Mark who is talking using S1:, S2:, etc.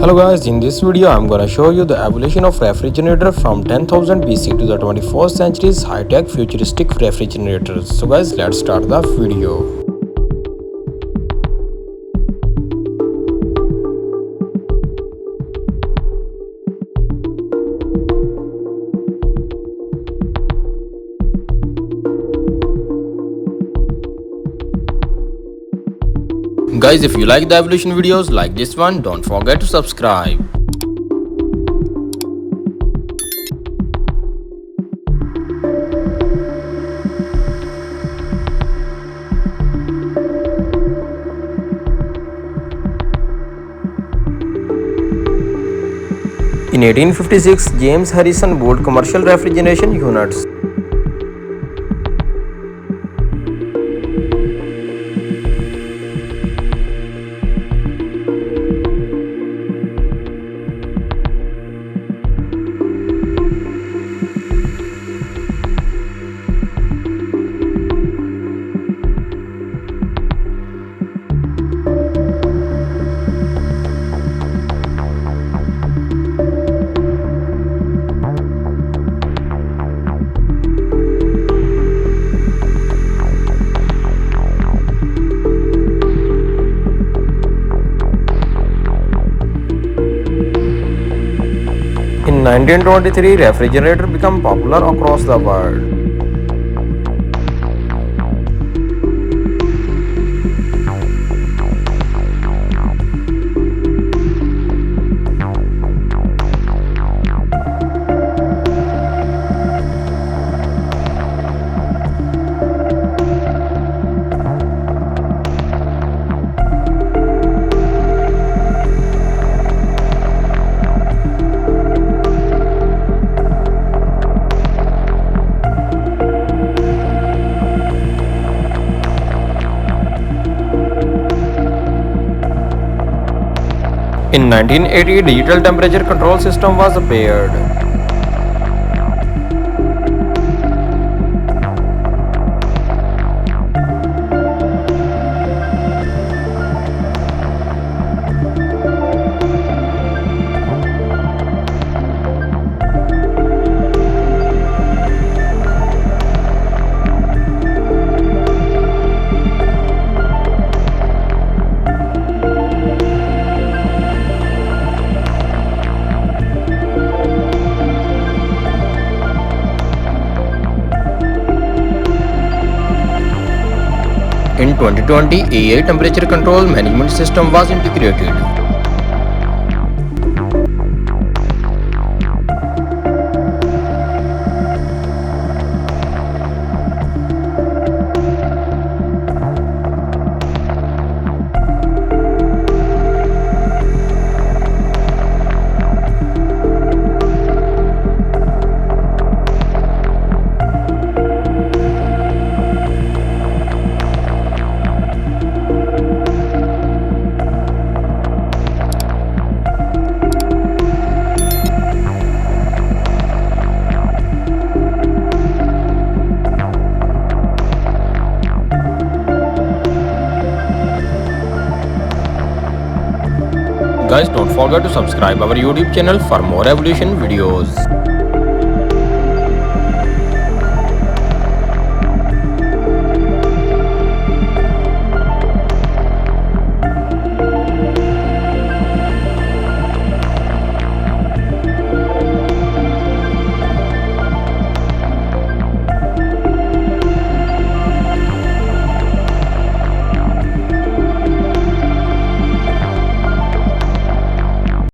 S1: Hello guys, in this video I'm gonna show you the evolution of refrigerator from 10,000 BC to the 21st century's high-tech futuristic refrigerators. So guys, let's start the video. Guys, if you like the evolution videos like this one, don't forget to subscribe. In 1856, James Harrison built commercial refrigeration units. In 1923, refrigerator became popular across the world. In 1980, digital temperature control system was appeared. In 2020, AI temperature control management system was integrated. Guys, don't forget to subscribe our YouTube channel for more evolution videos.